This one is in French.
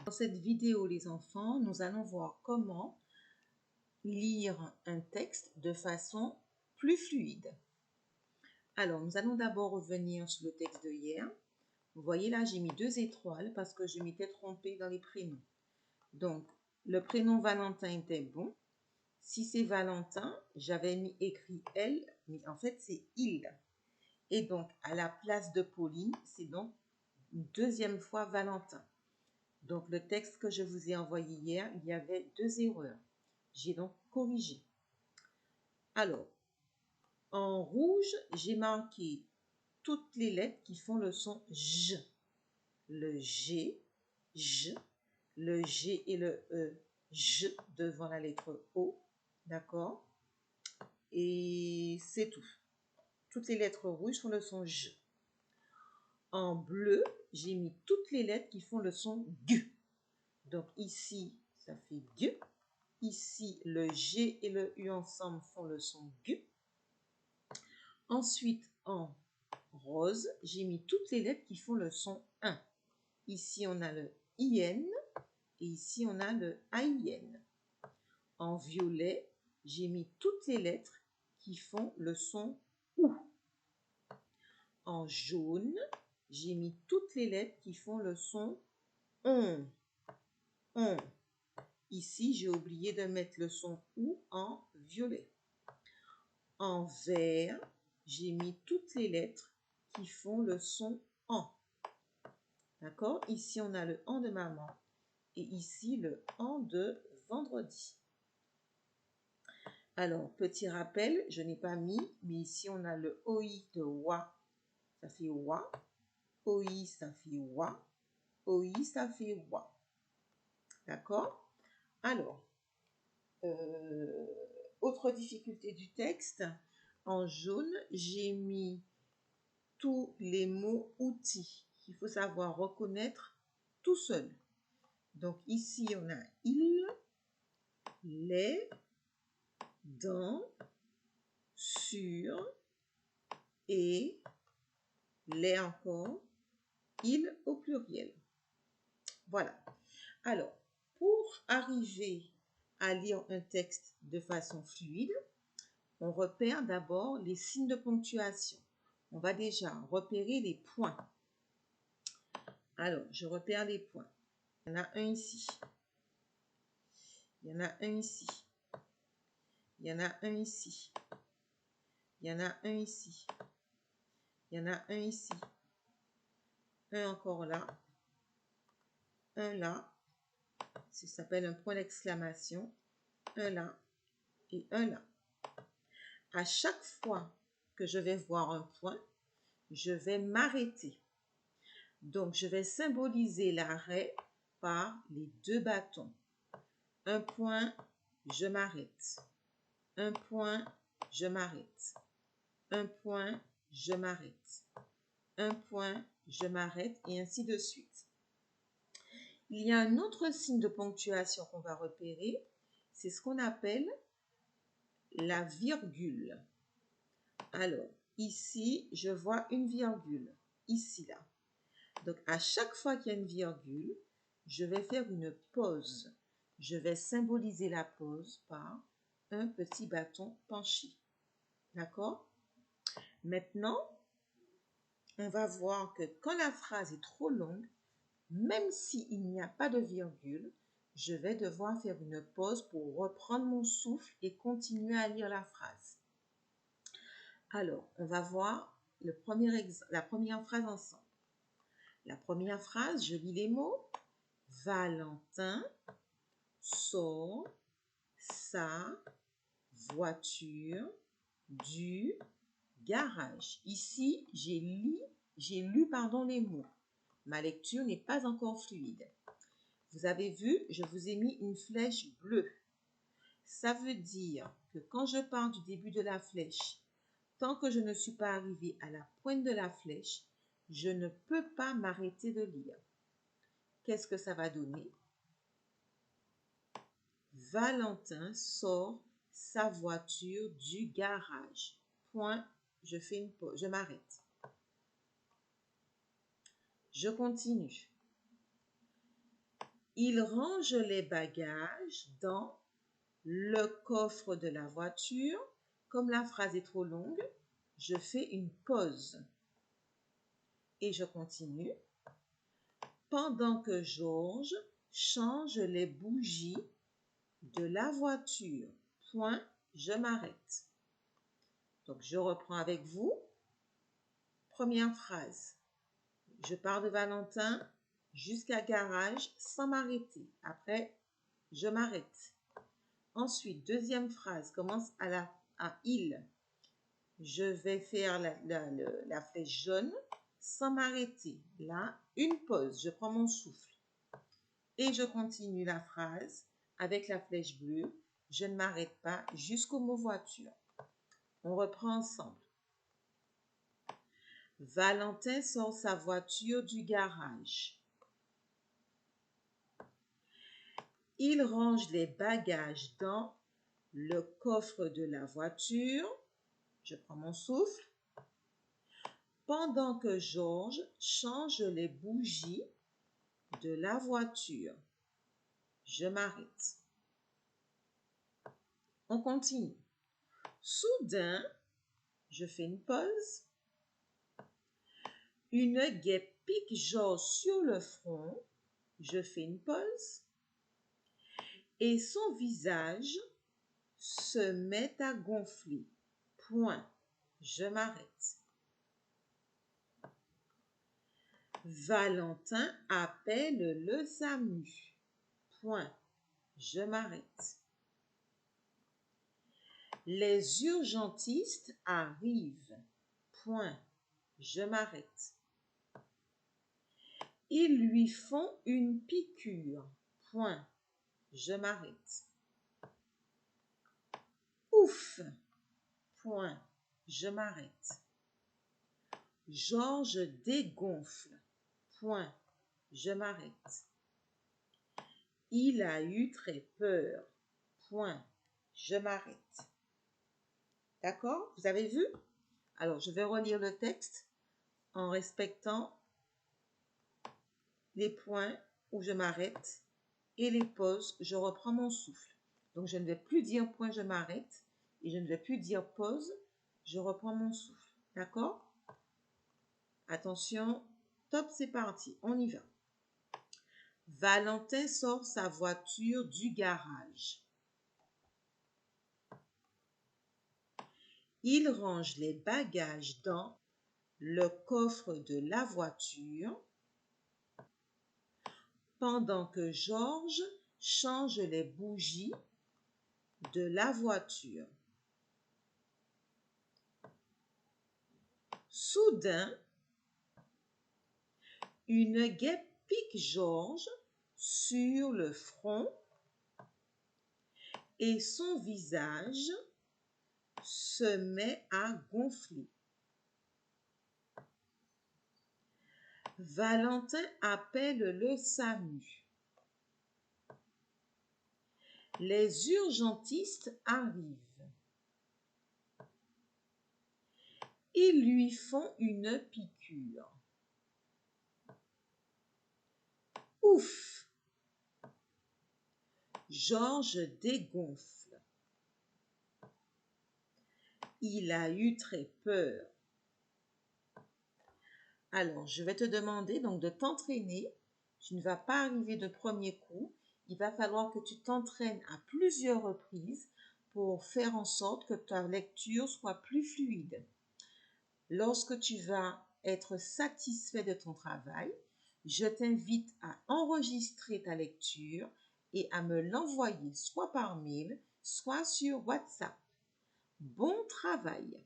Dans cette vidéo, les enfants, nous allons voir comment lire un texte de façon plus fluide. Alors, nous allons d'abord revenir sur le texte de hier. Vous voyez là, j'ai mis 2 étoiles parce que je m'étais trompée dans les prénoms. Donc, le prénom Valentin était bon. Si c'est Valentin, j'avais mis écrit elle, mais en fait, c'est il. Et donc, à la place de Pauline, c'est donc une deuxième fois Valentin. Donc, le texte que je vous ai envoyé hier, il y avait 2 erreurs. J'ai donc corrigé. Alors, en rouge, j'ai marqué toutes les lettres qui font le son J. Le G, J, le G et le E, J devant la lettre O. D'accord? Et c'est tout. Toutes les lettres rouges font le son J. En bleu, j'ai mis toutes les lettres qui font le son G. Donc ici, ça fait G. Ici, le G et le U ensemble font le son G. Ensuite, en rose, j'ai mis toutes les lettres qui font le son 1. Ici, on a le IN et ici, on a le AIN. En violet, j'ai mis toutes les lettres qui font le son OU. En jaune, j'ai mis toutes les lettres qui font le son ON. ON. Ici, j'ai oublié de mettre le son OU en violet. En vert, j'ai mis toutes les lettres qui font le son AN. D'accord? Ici, on a le AN de maman et ici, le AN de vendredi. Alors, petit rappel, je n'ai pas mis, mais ici, on a le OI de WA, ça fait WA. OI, ça fait WA. OI, ça fait WA. D'accord? Alors, autre difficulté du texte, en jaune, j'ai mis tous les mots outils qu'il faut savoir reconnaître tout seul. Donc ici, on a il, les, dans, sur, et, les encore, il au pluriel. Voilà. Alors, pour arriver à lire un texte de façon fluide, on repère d'abord les signes de ponctuation. On va déjà repérer les points. Alors, je repère les points. Il y en a un ici. Il y en a un ici. Il y en a un ici. Il y en a un ici. Il y en a un ici. Un encore là. Un là. Ça s'appelle un point d'exclamation. Un là et un là. À chaque fois que je vais voir un point, je vais m'arrêter. Donc, je vais symboliser l'arrêt par les 2 bâtons. Un point, je m'arrête. Un point, je m'arrête. Un point, je m'arrête. Un point, je m'arrête, et ainsi de suite. Il y a un autre signe de ponctuation qu'on va repérer, c'est ce qu'on appelle la virgule. Alors, ici, je vois une virgule, ici, là. Donc, à chaque fois qu'il y a une virgule, je vais faire une pause. Je vais symboliser la pause par un petit bâton penché. D'accord? Maintenant, on va voir que quand la phrase est trop longue, même s'il n'y a pas de virgule, je vais devoir faire une pause pour reprendre mon souffle et continuer à lire la phrase. Alors, on va voir la première phrase ensemble. La première phrase, je lis les mots. Valentin sort sa voiture du garage. Ici, j'ai lu les mots. Ma lecture n'est pas encore fluide. Vous avez vu, je vous ai mis une flèche bleue. Ça veut dire que quand je pars du début de la flèche, tant que je ne suis pas arrivée à la pointe de la flèche, je ne peux pas m'arrêter de lire. Qu'est-ce que ça va donner? Valentin sort sa voiture du garage. Point, je fais une pause, je m'arrête. Je continue. Il range les bagages dans le coffre de la voiture. Comme la phrase est trop longue, je fais une pause. Et je continue. Pendant que Georges change les bougies de la voiture. Point, je m'arrête. Donc, je reprends avec vous. Première phrase. Je pars de Valentin jusqu'à garage sans m'arrêter. Après, je m'arrête. Ensuite, deuxième phrase commence à il. Je vais faire la flèche jaune sans m'arrêter. Là, une pause. Je prends mon souffle. Et je continue la phrase avec la flèche bleue. Je ne m'arrête pas jusqu'au mot voiture. On reprend ensemble. Valentin sort sa voiture du garage. Il range les bagages dans le coffre de la voiture. Je prends mon souffle. Pendant que Georges change les bougies de la voiture. Je m'arrête. On continue. Soudain, je fais une pause. Une guêpe pique Georges sur le front. Je fais une pause. Et son visage se met à gonfler. Point. Je m'arrête. Valentin appelle le SAMU. Point. Je m'arrête. Les urgentistes arrivent. Point. Je m'arrête. Ils lui font une piqûre. Point. Je m'arrête. Ouf. Point. Je m'arrête. Georges dégonfle. Point. Je m'arrête. Il a eu très peur. Point. Je m'arrête. D'accord? Vous avez vu? Alors, je vais relire le texte en respectant les points où je m'arrête et les pauses, je reprends mon souffle. Donc, je ne vais plus dire point, je m'arrête et je ne vais plus dire pause, je reprends mon souffle. D'accord? Attention, top, c'est parti, on y va. Valentin sort sa voiture du garage. Il range les bagages dans le coffre de la voiture pendant que Georges change les bougies de la voiture. Soudain, une guêpe pique Georges sur le front et son visage se met à gonfler. Valentin appelle le SAMU. Les urgentistes arrivent. Ils lui font une piqûre. Ouf! Georges dégonfle. Il a eu très peur. Alors, je vais te demander donc de t'entraîner. Tu ne vas pas arriver de premier coup. Il va falloir que tu t'entraînes à plusieurs reprises pour faire en sorte que ta lecture soit plus fluide. Lorsque tu vas être satisfait de ton travail, je t'invite à enregistrer ta lecture et à me l'envoyer soit par mail, soit sur WhatsApp. Bon travail!